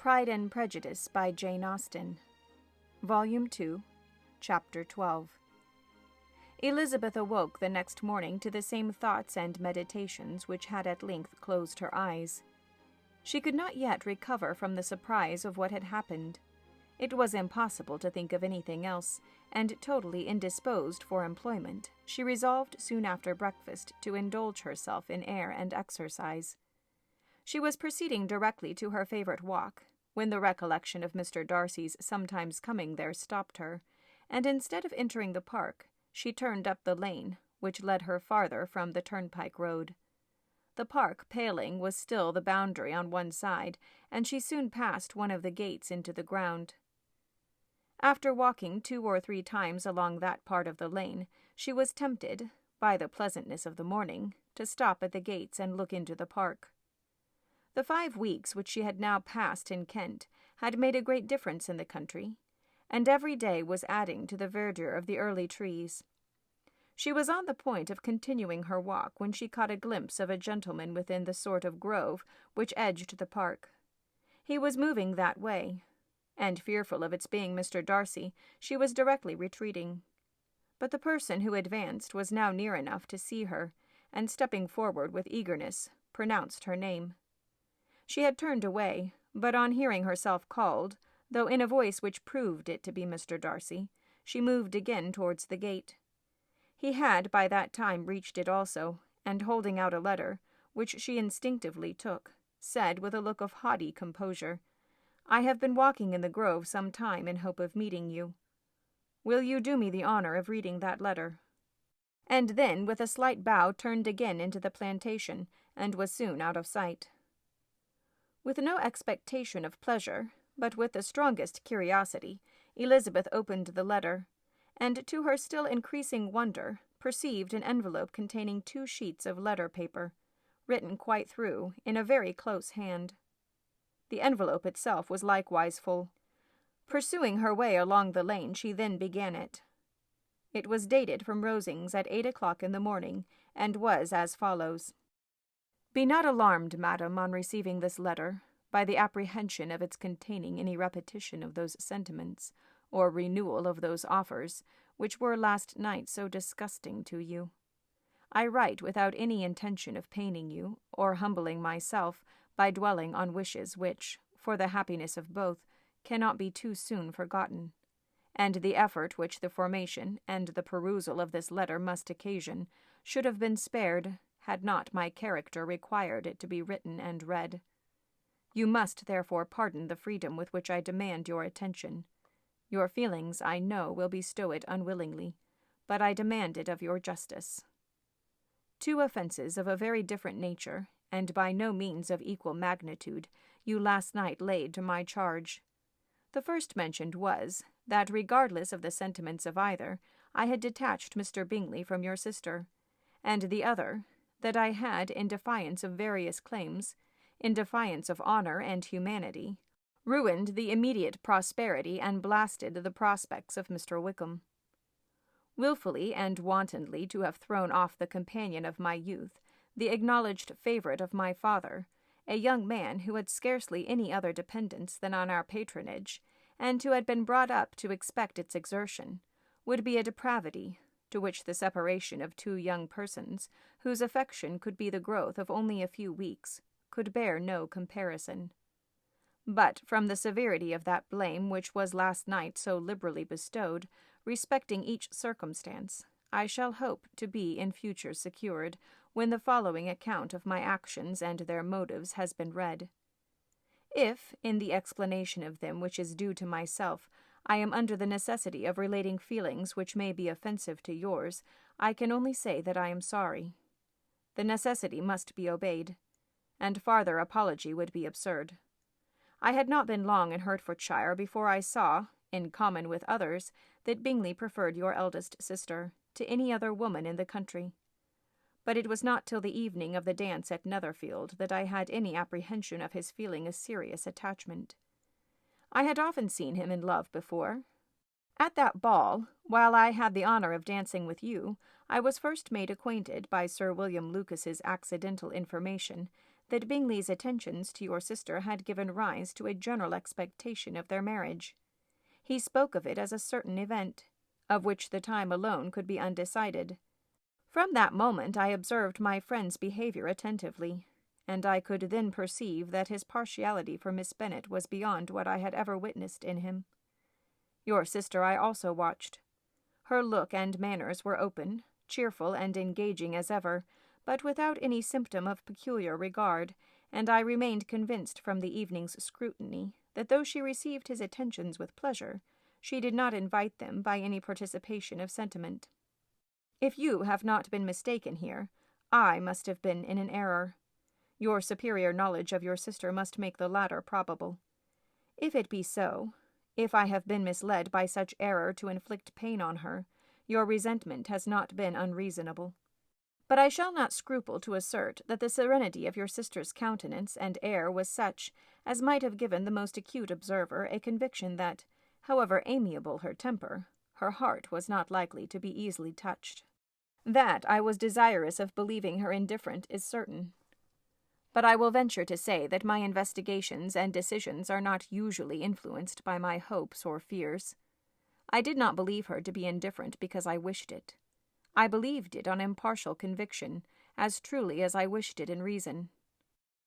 Pride and Prejudice by Jane Austen, Volume 2, Chapter 12. Elizabeth awoke the next morning to the same thoughts and meditations which had at length closed her eyes. She could not yet recover from the surprise of what had happened. It was impossible to think of anything else, and totally indisposed for employment, she resolved soon after breakfast to indulge herself in air and exercise. She was proceeding directly to her favorite walk, when the recollection of Mr. Darcy's sometimes coming there stopped her, and instead of entering the park, she turned up the lane, which led her farther from the turnpike road. The park paling was still the boundary on one side, and she soon passed one of the gates into the ground. After walking 2 or 3 times along that part of the lane, she was tempted, by the pleasantness of the morning, to stop at the gates and look into the park. The 5 weeks which she had now passed in Kent had made a great difference in the country, and every day was adding to the verdure of the early trees. She was on the point of continuing her walk when she caught a glimpse of a gentleman within the sort of grove which edged the park. He was moving that way, and fearful of its being Mr. Darcy, she was directly retreating. But the person who advanced was now near enough to see her, and stepping forward with eagerness, pronounced her name. She had turned away, but on hearing herself called, though in a voice which proved it to be Mr. Darcy, she moved again towards the gate. He had by that time reached it also, and holding out a letter, which she instinctively took, said with a look of haughty composure, "I have been walking in the grove some time in hope of meeting you. Will you do me the honor of reading that letter?" And then with a slight bow turned again into the plantation, and was soon out of sight. With no expectation of pleasure, but with the strongest curiosity, Elizabeth opened the letter, and to her still increasing wonder perceived an envelope containing 2 sheets of letter paper, written quite through, in a very close hand. The envelope itself was likewise full. Pursuing her way along the lane, she then began it. It was dated from Rosings at 8 o'clock in the morning, and was as follows. "Be not alarmed, madam, on receiving this letter, by the apprehension of its containing any repetition of those sentiments, or renewal of those offers, which were last night so disgusting to you. I write without any intention of paining you, or humbling myself, by dwelling on wishes which, for the happiness of both, cannot be too soon forgotten, and the effort which the formation and the perusal of this letter must occasion should have been spared, had not my character required it to be written and read. You must therefore pardon the freedom with which I demand your attention. Your feelings, I know, will bestow it unwillingly, but I demand it of your justice. 2 offences of a very different nature, and by no means of equal magnitude, you last night laid to my charge. The first mentioned was, that regardless of the sentiments of either, I had detached Mr. Bingley from your sister, and the other, that I had, in defiance of various claims, in defiance of honor and humanity, ruined the immediate prosperity and blasted the prospects of Mr. Wickham. Wilfully and wantonly to have thrown off the companion of my youth, the acknowledged favourite of my father, a young man who had scarcely any other dependence than on our patronage, and who had been brought up to expect its exertion, would be a depravity, to which the separation of 2 young persons, whose affection could be the growth of only a few weeks, could bear no comparison. But from the severity of that blame which was last night so liberally bestowed, respecting each circumstance, I shall hope to be in future secured, when the following account of my actions and their motives has been read. If, in the explanation of them which is due to myself, I am under the necessity of relating feelings which may be offensive to yours, I can only say that I am sorry. The necessity must be obeyed, and farther apology would be absurd. I had not been long in Hertfordshire before I saw, in common with others, that Bingley preferred your eldest sister to any other woman in the country. But it was not till the evening of the dance at Netherfield that I had any apprehension of his feeling a serious attachment. I had often seen him in love before. At that ball, while I had the honor of dancing with you, I was first made acquainted by Sir William Lucas's accidental information that Bingley's attentions to your sister had given rise to a general expectation of their marriage. He spoke of it as a certain event, of which the time alone could be undecided. From that moment I observed my friend's behaviour attentively, and I could then perceive that his partiality for Miss Bennet was beyond what I had ever witnessed in him. Your sister I also watched. Her look and manners were open, cheerful, and engaging as ever, but without any symptom of peculiar regard, and I remained convinced from the evening's scrutiny that though she received his attentions with pleasure, she did not invite them by any participation of sentiment. If you have not been mistaken here, I must have been in an error. Your superior knowledge of your sister must make the latter probable. If it be so, if I have been misled by such error to inflict pain on her, your resentment has not been unreasonable. But I shall not scruple to assert that the serenity of your sister's countenance and air was such as might have given the most acute observer a conviction that, however amiable her temper, her heart was not likely to be easily touched. That I was desirous of believing her indifferent is certain. But I will venture to say that my investigations and decisions are not usually influenced by my hopes or fears. I did not believe her to be indifferent because I wished it. I believed it on impartial conviction, as truly as I wished it in reason.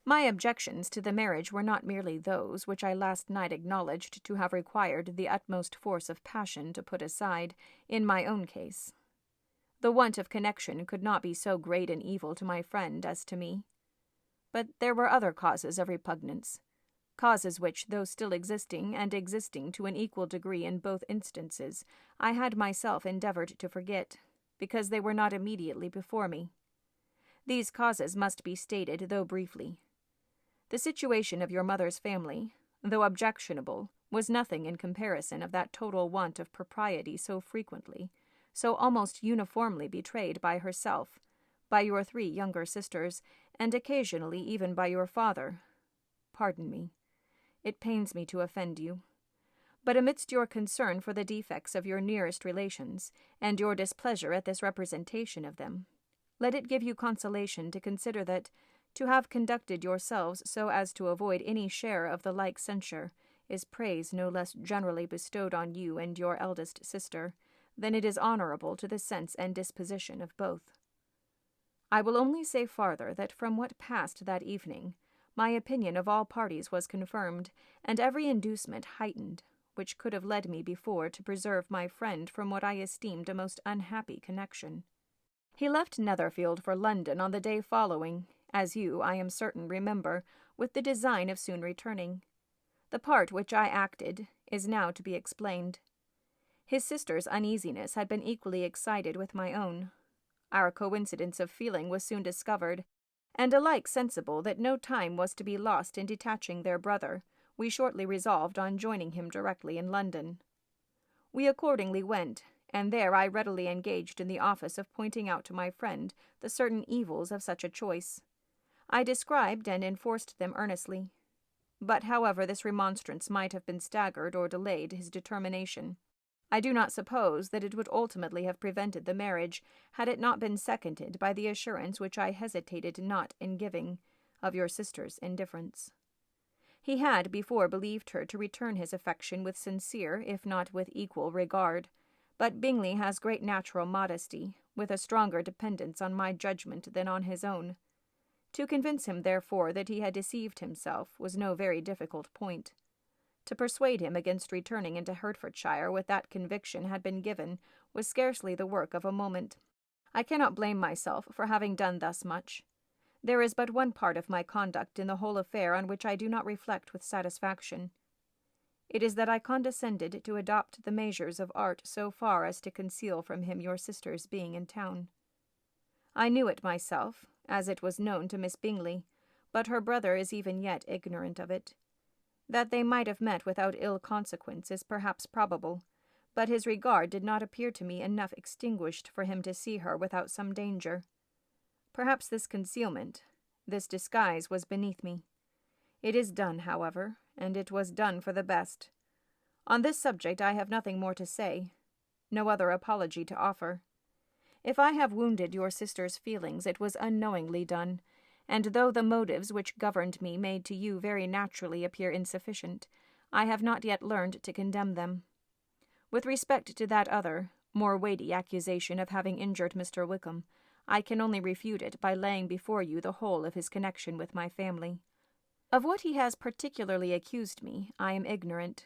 My objections to the marriage were not merely those which I last night acknowledged to have required the utmost force of passion to put aside, in my own case. The want of connection could not be so great an evil to my friend as to me. But there were other causes of repugnance, causes which, though still existing, and existing to an equal degree in both instances, I had myself endeavoured to forget, because they were not immediately before me. These causes must be stated, though briefly. The situation of your mother's family, though objectionable, was nothing in comparison of that total want of propriety so frequently, so almost uniformly betrayed by herself, by your 3 younger sisters, and occasionally even by your father. Pardon me. It pains me to offend you. But amidst your concern for the defects of your nearest relations, and your displeasure at this representation of them, let it give you consolation to consider that, to have conducted yourselves so as to avoid any share of the like censure, is praise no less generally bestowed on you and your eldest sister, than it is honourable to the sense and disposition of both. I will only say farther that from what passed that evening, my opinion of all parties was confirmed, and every inducement heightened, which could have led me before to preserve my friend from what I esteemed a most unhappy connection. He left Netherfield for London on the day following, as you, I am certain, remember, with the design of soon returning. The part which I acted is now to be explained. His sister's uneasiness had been equally excited with my own. Our coincidence of feeling was soon discovered, and alike sensible that no time was to be lost in detaching their brother, we shortly resolved on joining him directly in London. We accordingly went, and there I readily engaged in the office of pointing out to my friend the certain evils of such a choice. I described and enforced them earnestly. But however this remonstrance might have been staggered or delayed his determination, I do not suppose that it would ultimately have prevented the marriage, had it not been seconded by the assurance which I hesitated not in giving, of your sister's indifference. He had before believed her to return his affection with sincere, if not with equal, regard, but Bingley has great natural modesty, with a stronger dependence on my judgment than on his own. To convince him, therefore, that he had deceived himself was no very difficult point. To persuade him against returning into Hertfordshire with that conviction had been given was scarcely the work of a moment. I cannot blame myself for having done thus much. There is but one part of my conduct in the whole affair on which I do not reflect with satisfaction. It is that I condescended to adopt the measures of art so far as to conceal from him your sister's being in town. I knew it myself, as it was known to Miss Bingley, but her brother is even yet ignorant of it. That they might have met without ill consequence is perhaps probable, but his regard did not appear to me enough extinguished for him to see her without some danger. Perhaps this concealment, this disguise, was beneath me. It is done, however, and it was done for the best. On this subject I have nothing more to say, no other apology to offer. If I have wounded your sister's feelings, it was unknowingly done, and though the motives which governed me made to you very naturally appear insufficient, I have not yet learned to condemn them. With respect to that other, more weighty accusation of having injured Mr. Wickham, I can only refute it by laying before you the whole of his connection with my family. Of what he has particularly accused me, I am ignorant,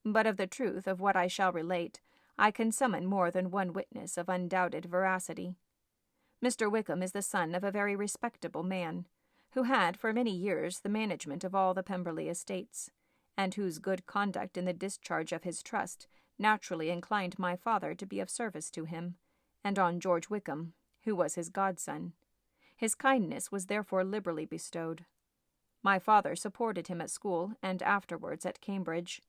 but of the truth of what I shall relate, I can summon more than one witness of undoubted veracity. Mr. Wickham is the son of a very respectable man, who had for many years the management of all the Pemberley estates, and whose good conduct in the discharge of his trust naturally inclined my father to be of service to him, and on George Wickham, who was his godson. His kindness was therefore liberally bestowed. My father supported him at school and afterwards at Cambridge.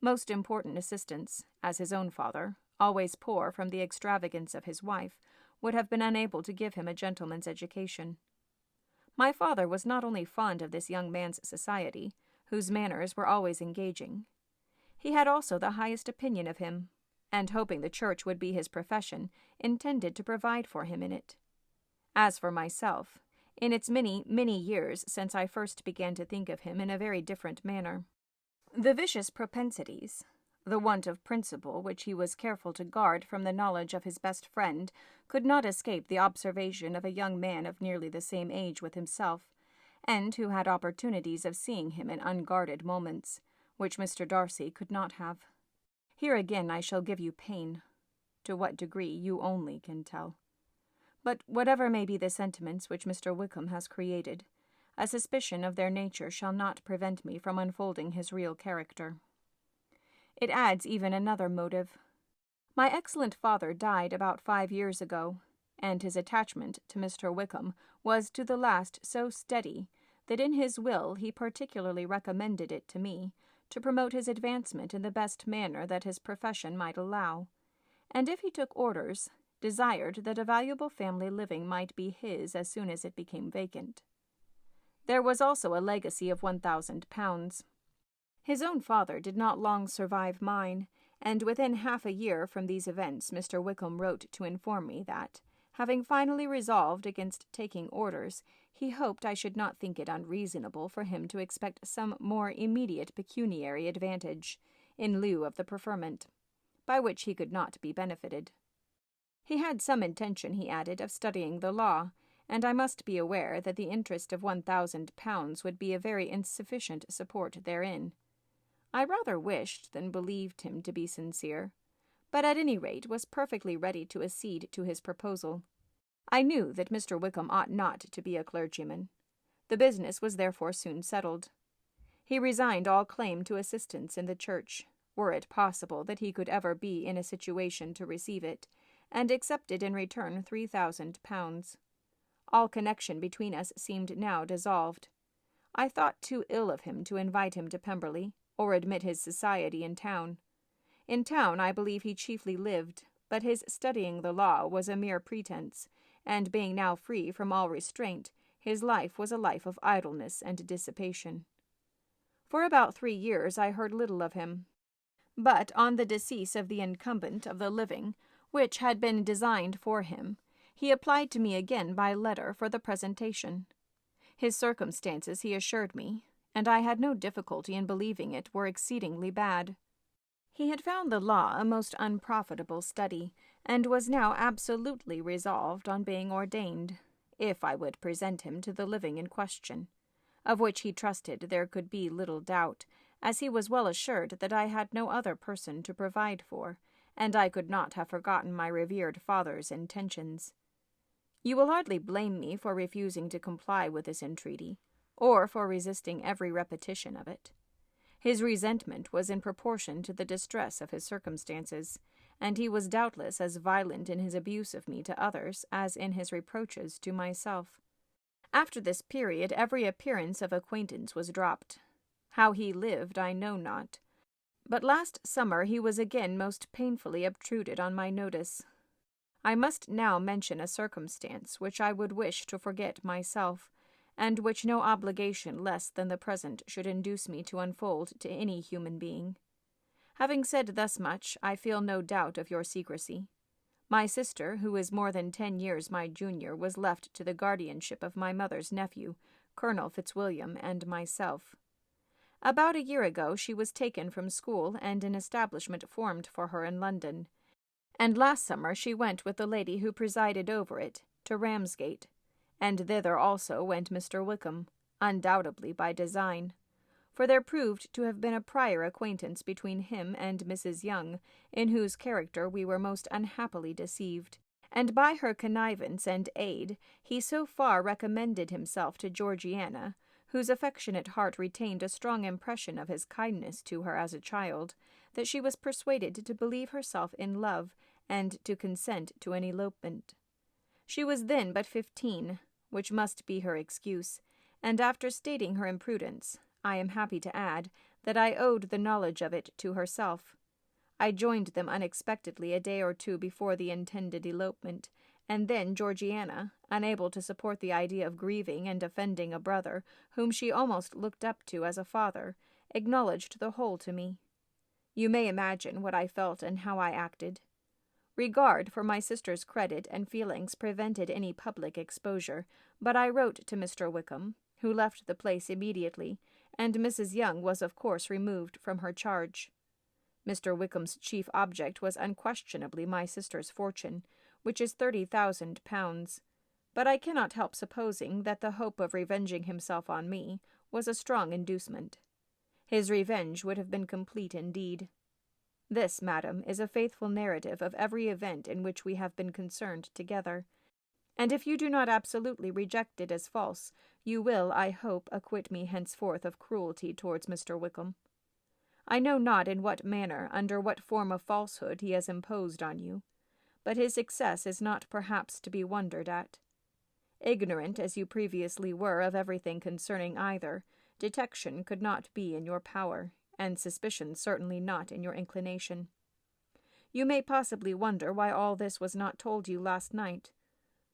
Most important assistance, as his own father, always poor from the extravagance of his wife, would have been unable to give him a gentleman's education. My father was not only fond of this young man's society, whose manners were always engaging. He had also the highest opinion of him, and hoping the church would be his profession, intended to provide for him in it. As for myself, in its many, many years since I first began to think of him in a very different manner, the vicious propensities, the want of principle which he was careful to guard from the knowledge of his best friend, could not escape the observation of a young man of nearly the same age with himself, and who had opportunities of seeing him in unguarded moments, which Mr. Darcy could not have. Here again I shall give you pain. To what degree you only can tell. But whatever may be the sentiments which Mr. Wickham has created, a suspicion of their nature shall not prevent me from unfolding his real character. It adds even another motive. My excellent father died about 5 years ago, and his attachment to Mr. Wickham was to the last so steady that in his will he particularly recommended it to me, to promote his advancement in the best manner that his profession might allow, and if he took orders, desired that a valuable family living might be his as soon as it became vacant. There was also a legacy of £1,000. His own father did not long survive mine, and within half a year from these events Mr. Wickham wrote to inform me that, having finally resolved against taking orders, he hoped I should not think it unreasonable for him to expect some more immediate pecuniary advantage, in lieu of the preferment, by which he could not be benefited. He had some intention, he added, of studying the law, and I must be aware that the interest of £1,000 would be a very insufficient support therein. I rather wished than believed him to be sincere, but at any rate was perfectly ready to accede to his proposal. I knew that Mr. Wickham ought not to be a clergyman. The business was therefore soon settled. He resigned all claim to assistance in the church, were it possible that he could ever be in a situation to receive it, and accepted in return £3,000. All connection between us seemed now dissolved. I thought too ill of him to invite him to Pemberley, or admit his society in town. In town I believe he chiefly lived, but his studying the law was a mere pretence, and being now free from all restraint, his life was a life of idleness and dissipation. For about 3 years I heard little of him, but on the decease of the incumbent of the living, which had been designed for him, he applied to me again by letter for the presentation. His circumstances, he assured me, and I had no difficulty in believing it, were exceedingly bad. He had found the law a most unprofitable study, and was now absolutely resolved on being ordained, if I would present him to the living in question, of which he trusted there could be little doubt, as he was well assured that I had no other person to provide for, and I could not have forgotten my revered father's intentions. You will hardly blame me for refusing to comply with this entreaty, or for resisting every repetition of it. His resentment was in proportion to the distress of his circumstances, and he was doubtless as violent in his abuse of me to others as in his reproaches to myself. After this period every appearance of acquaintance was dropped. How he lived I know not, but last summer he was again most painfully obtruded on my notice. I must now mention a circumstance which I would wish to forget myself, and which no obligation less than the present should induce me to unfold to any human being. Having said thus much, I feel no doubt of your secrecy, My sister, who is more than 10 years my junior, was left to the guardianship of my mother's nephew, Colonel Fitzwilliam, and myself. About a year ago she was taken from school and an establishment formed for her in London, and last summer she went with the lady who presided over it to Ramsgate, and thither also went Mr. Wickham, undoubtedly by design, for there proved to have been a prior acquaintance between him and Mrs. Young, in whose character we were most unhappily deceived, and by her connivance and aid he so far recommended himself to Georgiana, whose affectionate heart retained a strong impression of his kindness to her as a child, that she was persuaded to believe herself in love and to consent to an elopement. She was then but 15, which must be her excuse, and after stating her imprudence, I am happy to add that I owed the knowledge of it to herself. I joined them unexpectedly a day or two before the intended elopement, and then Georgiana, unable to support the idea of grieving and offending a brother whom she almost looked up to as a father, acknowledged the whole to me. You may imagine what I felt and how I acted. Regard for my sister's credit and feelings prevented any public exposure, but I wrote to Mr. Wickham, who left the place immediately, and Mrs. Young was of course removed from her charge. Mr. Wickham's chief object was unquestionably my sister's fortune, which is £30,000, but I cannot help supposing that the hope of revenging himself on me was a strong inducement. His revenge would have been complete indeed. This, madam, is a faithful narrative of every event in which we have been concerned together, and if you do not absolutely reject it as false, you will, I hope, acquit me henceforth of cruelty towards Mr. Wickham. I know not in what manner, under what form of falsehood he has imposed on you, but his success is not perhaps to be wondered at. Ignorant as you previously were of everything concerning either, detection could not be in your power, and suspicion certainly not in your inclination. You may possibly wonder why all this was not told you last night,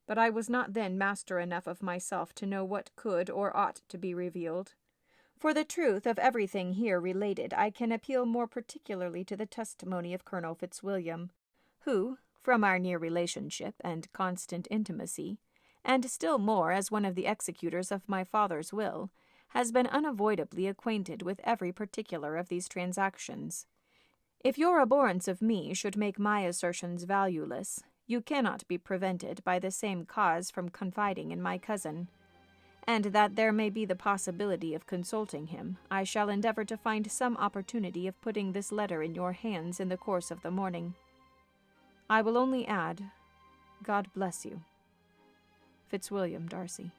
but I was not then master enough of myself to know what could or ought to be revealed. For the truth of everything here related, I can appeal more particularly to the testimony of Colonel Fitzwilliam, who, from our near relationship and constant intimacy, and still more as one of the executors of my father's will, has been unavoidably acquainted with every particular of these transactions. If your abhorrence of me should make my assertions valueless, you cannot be prevented by the same cause from confiding in my cousin, and that there may be the possibility of consulting him, I shall endeavor to find some opportunity of putting this letter in your hands in the course of the morning. I will only add, God bless you. Fitzwilliam Darcy.